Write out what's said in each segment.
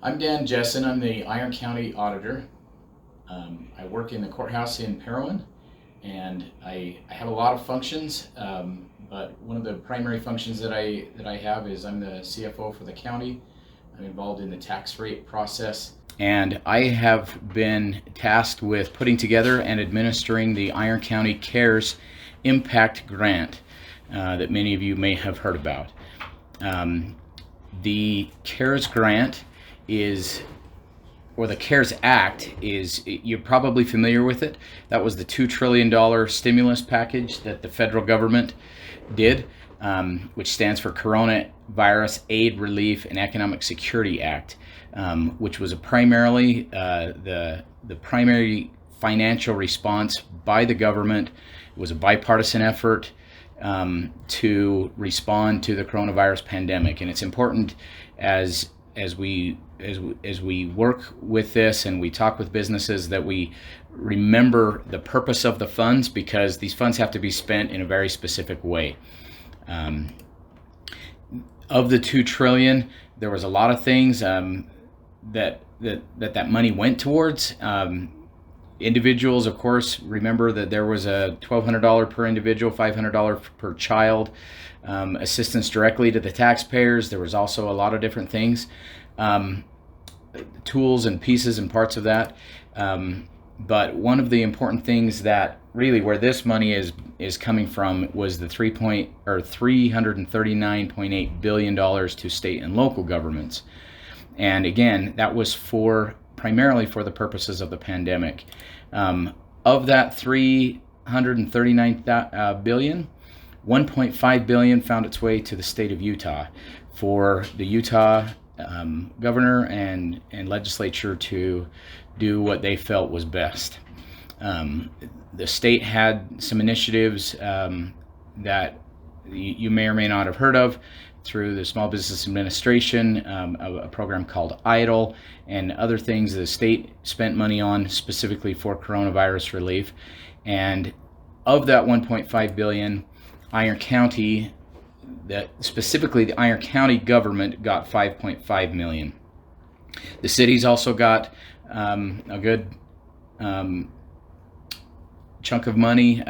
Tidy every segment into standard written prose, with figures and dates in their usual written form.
I'm Dan Jessen. I'm the Iron County Auditor. I work in the courthouse in Parowan, and I have a lot of functions. But one of the primary functions that I have is I'm the CFO for the county. I'm involved in the tax rate process, and I have been tasked with putting together and administering the Iron County CARES Impact Grant that many of you may have heard about. The CARES grant is, or the CARES Act is, you're probably familiar with it. That was the $2 trillion stimulus package that the federal government did, which stands for Coronavirus Aid, Relief, and Economic Security Act, which was primarily the primary financial response by the government. It was a bipartisan effort to respond to the coronavirus pandemic, and it's important as we work with this and we talk with businesses that we remember the purpose of the funds, because these funds have to be spent in a very specific way. Of the $2 trillion, there was a lot of things that money went towards. Individuals, of course, remember that there was a $1,200 per individual, $500 per child, assistance directly to the taxpayers. There was also a lot of different things, tools and pieces and parts of that. But one of the important things that really where this money is coming from was the $339.8 billion to state and local governments. And again, that was primarily for the purposes of the pandemic. Of that $339 billion, $1.5 billion found its way to the state of Utah for the Utah governor and legislature to do what they felt was best. The state had some initiatives that you may or may not have heard of through the Small Business Administration, a program called EIDL, and other things the state spent money on specifically for coronavirus relief. And of that $1.5 billion, Iron County, specifically the Iron County government, got $5.5 million. The cities also got a good chunk of money.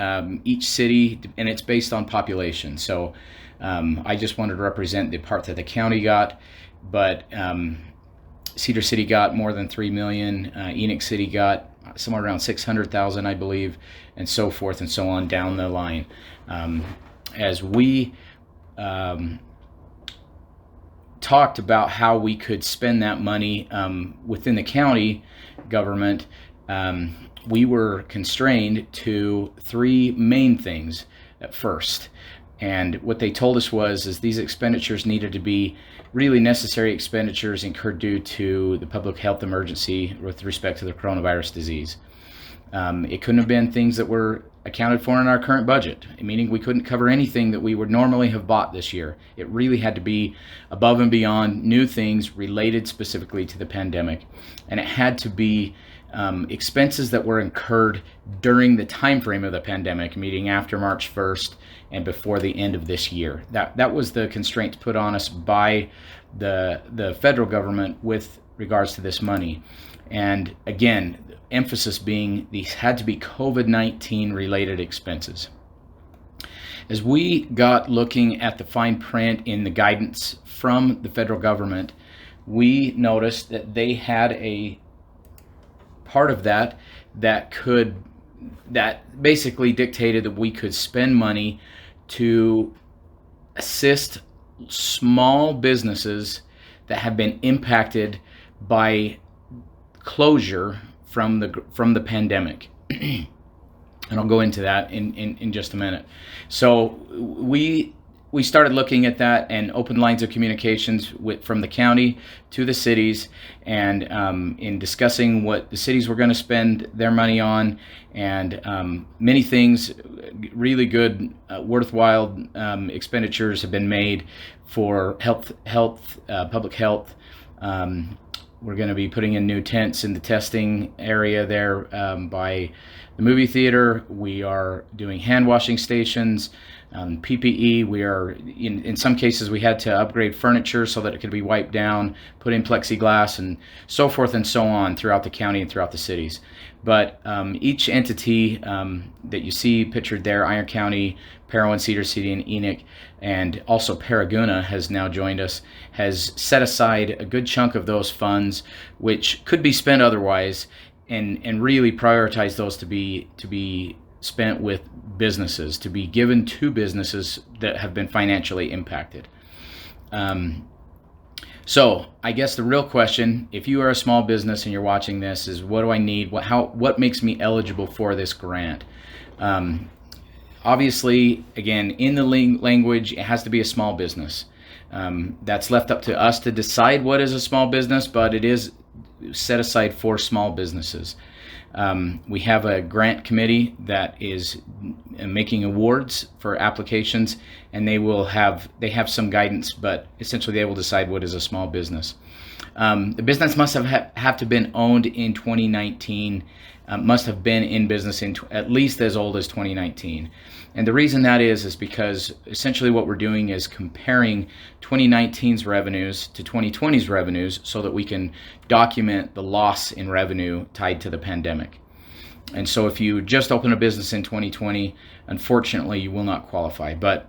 Each city, and it's based on population. So I just wanted to represent the part that the county got, but Cedar City got more than $3 million. Enoch City got somewhere around $600,000, I believe, and so forth and so on down the line. As we talked about how we could spend that money within the county government, we were constrained to three main things at first. And what they told us is these expenditures needed to be really necessary expenditures incurred due to the public health emergency with respect to the coronavirus disease. It couldn't have been things that were accounted for in our current budget, meaning we couldn't cover anything that we would normally have bought this year. It really had to be above and beyond new things related specifically to the pandemic. And it had to be expenses that were incurred during the time frame of the pandemic, meaning after March 1st and before the end of this year. That was the constraints put on us by the federal government with regards to this money. And again, emphasis being these had to be COVID-19 related expenses. As we got looking at the fine print in the guidance from the federal government, we noticed that they had a part of that basically dictated that we could spend money to assist small businesses that have been impacted by closure from the pandemic. And I'll go into that in just a minute. So we started looking at that and open lines of communications from the county to the cities, and in discussing what the cities were going to spend their money on, and many things, really good, worthwhile expenditures have been made for public health. We're going to be putting in new tents in the testing area there by the movie theater. We are doing hand washing stations. PPE, we are in some cases we had to upgrade furniture so that it could be wiped down, put in plexiglass, and so forth and so on throughout the county and throughout the cities. But each entity that you see pictured there, Iron County, Parowan, Cedar City, and Enoch, and also Paraguna has now joined us, has set aside a good chunk of those funds, which could be spent otherwise, and really prioritize those to be spent with businesses, to be given to businesses that have been financially impacted. So I guess the real question, if you are a small business and you're watching this, is what do I need? What makes me eligible for this grant? Obviously, again, in the language, it has to be a small business. That's left up to us to decide what is a small business, but it is set aside for small businesses. We have a grant committee that is making awards for applications, and they have some guidance, but essentially they will decide what is a small business. The business must have to been owned in 2019, must have been in business at least as old as 2019. And the reason that is because essentially what we're doing is comparing 2019's revenues to 2020's revenues so that we can document the loss in revenue tied to the pandemic. And so if you just open a business in 2020, unfortunately you will not qualify. But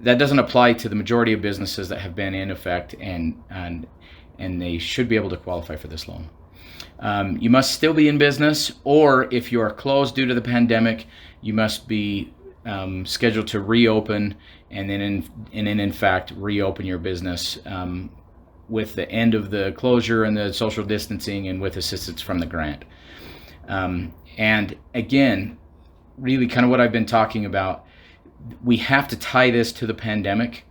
that doesn't apply to the majority of businesses that have been in effect, and they should be able to qualify for this loan. You must still be in business, or if you are closed due to the pandemic, you must be scheduled to reopen, and then in fact reopen your business with the end of the closure and the social distancing, and with assistance from the grant. And again, really kind of what I've been talking about, we have to tie this to the pandemic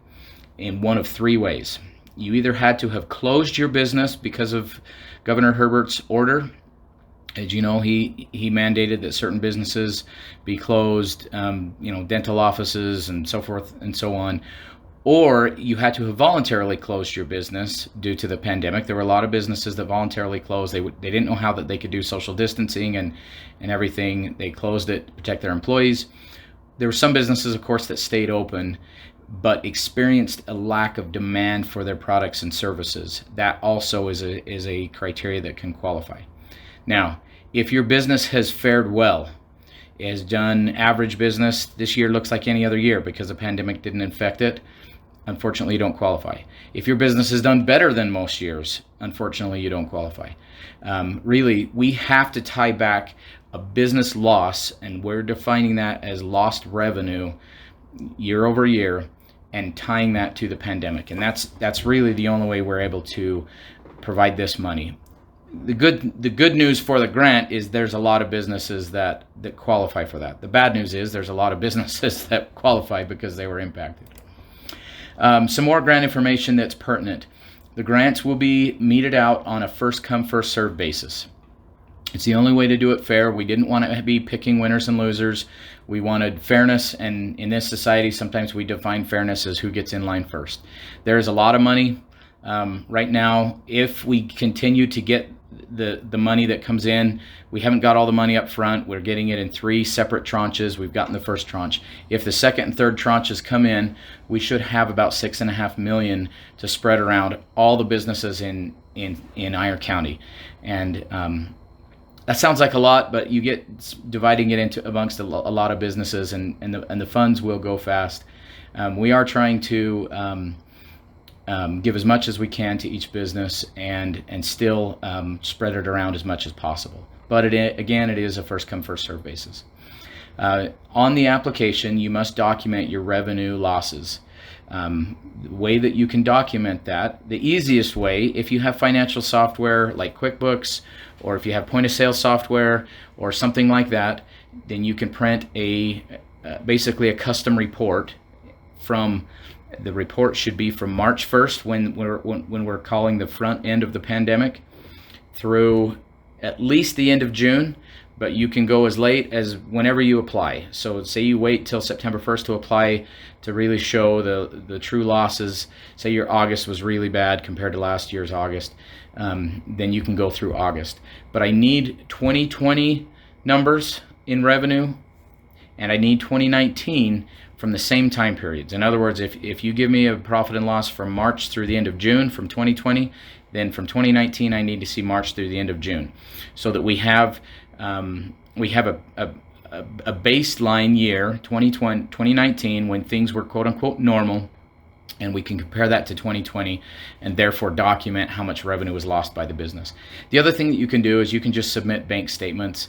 in one of three ways. You either had to have closed your business because of Governor Herbert's order. As you know, he mandated that certain businesses be closed, dental offices and so forth and so on. Or you had to have voluntarily closed your business due to the pandemic. There were a lot of businesses that voluntarily closed. They didn't know how that they could do social distancing and everything. They closed it to protect their employees. There were some businesses, of course, that stayed open but experienced a lack of demand for their products and services. That also is a criteria that can qualify. Now, if your business has fared well, has done average business, this year looks like any other year because the pandemic didn't infect it, unfortunately you don't qualify. If your business has done better than most years, unfortunately you don't qualify. Really, we have to tie back a business loss, and we're defining that as lost revenue year over year, and tying that to the pandemic. And that's really the only way we're able to provide this money. The good news for the grant is there's a lot of businesses that qualify for that. The bad news is there's a lot of businesses that qualify because they were impacted. Some more grant information that's pertinent. The grants will be meted out on a first come, first served basis. It's the only way to do it fair. We didn't want to be picking winners and losers. We wanted fairness, and in this society, sometimes we define fairness as who gets in line first. There's a lot of money right now. If we continue to get the money that comes in, we haven't got all the money up front. We're getting it in 3 separate tranches. We've gotten the first tranche. If the second and third tranches come in, we should have about $6.5 million to spread around all the businesses in Iron County. And that sounds like a lot, but you get dividing it into amongst a lot of businesses, and the funds will go fast. We are trying to give as much as we can to each business, and still spread it around as much as possible. But again, it is a first come, first served basis. On the application, you must document your revenue losses. The way that you can document that, the easiest way, if you have financial software like QuickBooks, or if you have point of sale software or something like that, then you can print basically a custom report. The report should be from March 1st, when we're calling the front end of the pandemic, through at least the end of June, but you can go as late as whenever you apply. So say you wait till September 1st to apply to really show the true losses. Say your August was really bad compared to last year's August, then you can go through August. But I need 2020 numbers in revenue, and I need 2019 from the same time periods. In other words, if you give me a profit and loss from March through the end of June from 2020, then from 2019 I need to see March through the end of June, so that we have a baseline year, 2019, when things were quote unquote normal, and we can compare that to 2020 and therefore document how much revenue was lost by the business. The other thing that you can do is you can just submit bank statements.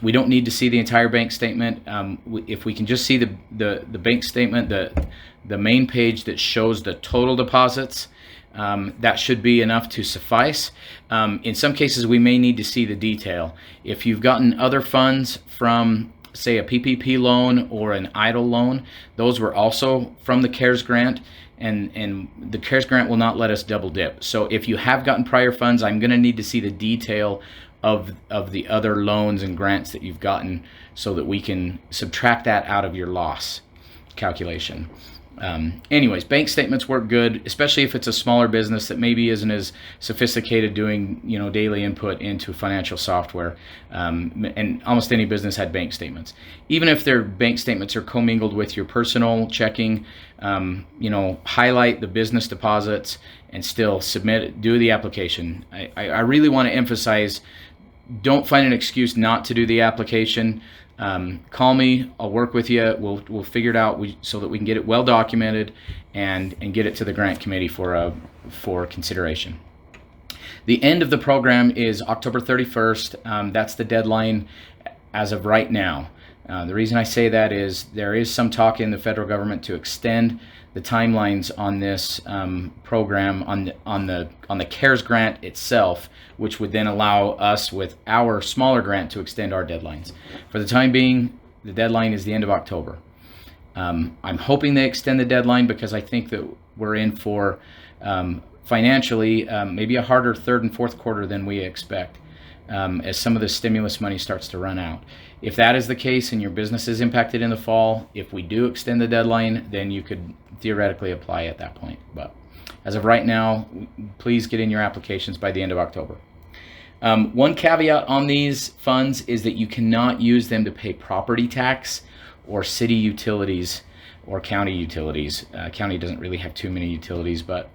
We don't need to see the entire bank statement. If we can just see the bank statement, the main page that shows the total deposits, that should be enough to suffice. In some cases, we may need to see the detail. If you've gotten other funds from, say, a PPP loan or an EIDL loan, those were also from the CARES grant, and the CARES grant will not let us double dip. So if you have gotten prior funds, I'm going to need to see the detail of the other loans and grants that you've gotten, so that we can subtract that out of your loss calculation. Anyways, bank statements work good, especially if it's a smaller business that maybe isn't as sophisticated doing, daily input into financial software. And almost any business had bank statements. Even if their bank statements are commingled with your personal checking, highlight the business deposits and still submit it, do the application. I really want to emphasize, don't find an excuse not to do the application. Call me, I'll work with you, we'll figure it out so that we can get it well documented and get it to the grant committee for consideration. The end of the program is October 31st. That's the deadline as of right now. The reason I say that is there is some talk in the federal government to extend the timelines on this program on the CARES grant itself, which would then allow us with our smaller grant to extend our deadlines. For the time being, the deadline is the end of October. I'm hoping they extend the deadline because I think that we're in for financially maybe a harder third and fourth quarter than we expect, as some of the stimulus money starts to run out. If that is the case and your business is impacted in the fall, if we do extend the deadline, then you could theoretically apply at that point. But as of right now, please get in your applications by the end of October. One caveat on these funds is that you cannot use them to pay property tax or city utilities or county utilities. County doesn't really have too many utilities, but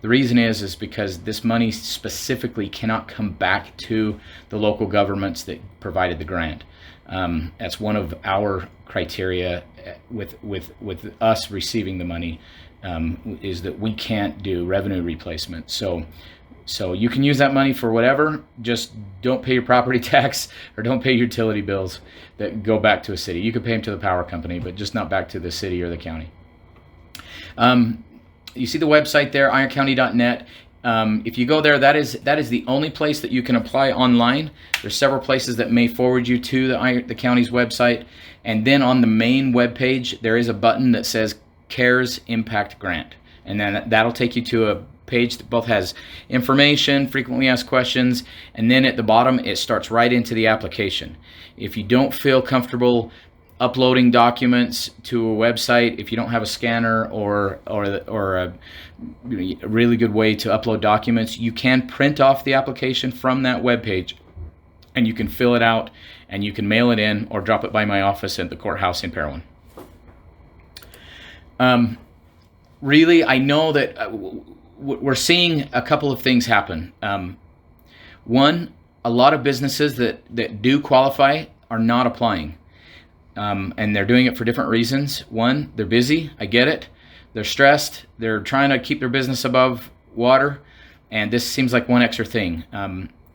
the reason is because this money specifically cannot come back to the local governments that provided the grant. That's one of our criteria with us receiving the money, is that we can't do revenue replacement. So you can use that money for whatever, just don't pay your property tax or don't pay utility bills that go back to a city. You could pay them to the power company, but just not back to the city or the county. You see the website there, ironcounty.net. If you go there, that is the only place that you can apply online. There's several places that may forward you to the county's website. And then on the main web page, there is a button that says CARES Impact Grant. And then that'll take you to a page that both has information, frequently asked questions, and then at the bottom, it starts right into the application. If you don't feel comfortable uploading documents to a website, if you don't have a scanner or a really good way to upload documents, you can print off the application from that web page, and you can fill it out and you can mail it in or drop it by my office at the courthouse in Parowan. Really, I know that we're seeing a couple of things happen. One, a lot of businesses that do qualify are not applying. And they're doing it for different reasons. One, they're busy. I get it. They're stressed. They're trying to keep their business above water. And this seems like one extra thing.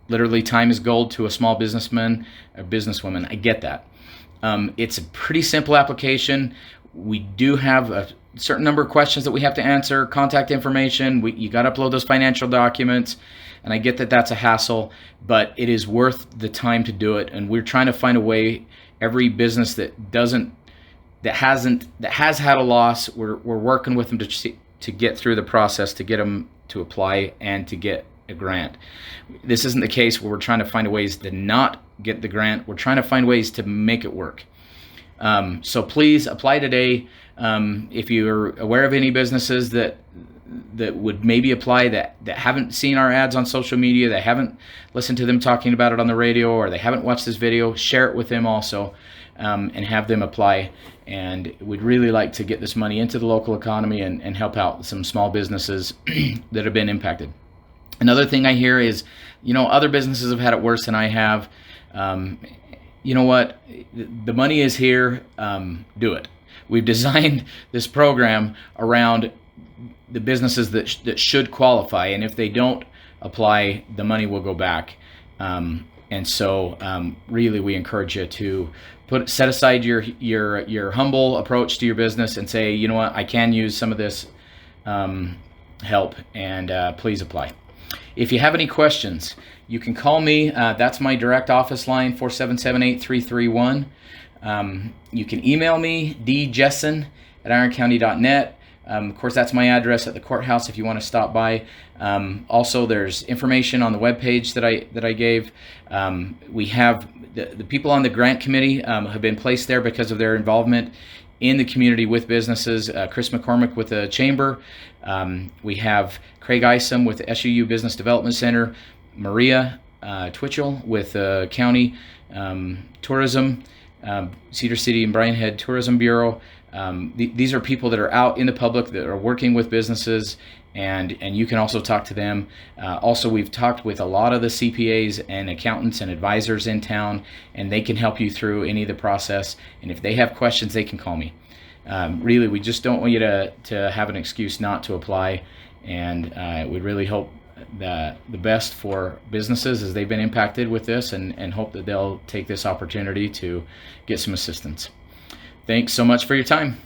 Literally, time is gold to a small businessman or businesswoman. I get that. It's a pretty simple application. We do have a certain number of questions that we have to answer, contact information. You got to upload those financial documents. And I get that that's a hassle, but it is worth the time to do it. And we're trying to find a way. Every business that has had a loss, we're working with them to get through the process, to get them to apply and to get a grant. This isn't the case where we're trying to find ways to not get the grant. We're trying to find ways to make it work. So please apply today. If you're aware of any businesses that would maybe apply that haven't seen our ads on social media, that haven't listened to them talking about it on the radio, or they haven't watched this video, share it with them also. and have them apply. And we'd really like to get this money into the local economy and help out some small businesses that have been impacted. Another thing I hear is, other businesses have had it worse than I have. You know what? The money is here. Do it. We've designed this program around the businesses that should qualify, and if they don't apply, the money will go back. And so, really, we encourage you to set aside your humble approach to your business and say, you know what, I can use some of this help, and please apply. If you have any questions, you can call me. That's my direct office line, 477-8331. You can email me, djessen@ironcounty.net. Of course, that's my address at the courthouse if you want to stop by. Also, there's information on the webpage that I gave. We have the people on the grant committee have been placed there because of their involvement in the community with businesses. Chris McCormick with the Chamber. We have Craig Isom with the SUU Business Development Center. Maria Twitchell with the County Tourism, Cedar City and Bryan Head Tourism Bureau. These are people that are out in the public that are working with businesses, and you can also talk to them. Also, we've talked with a lot of the CPAs and accountants and advisors in town, and they can help you through any of the process. And if they have questions, they can call me. Really, we just don't want you to have an excuse not to apply, and we really hope the best for businesses as they've been impacted with this, and hope that they'll take this opportunity to get some assistance. Thanks so much for your time.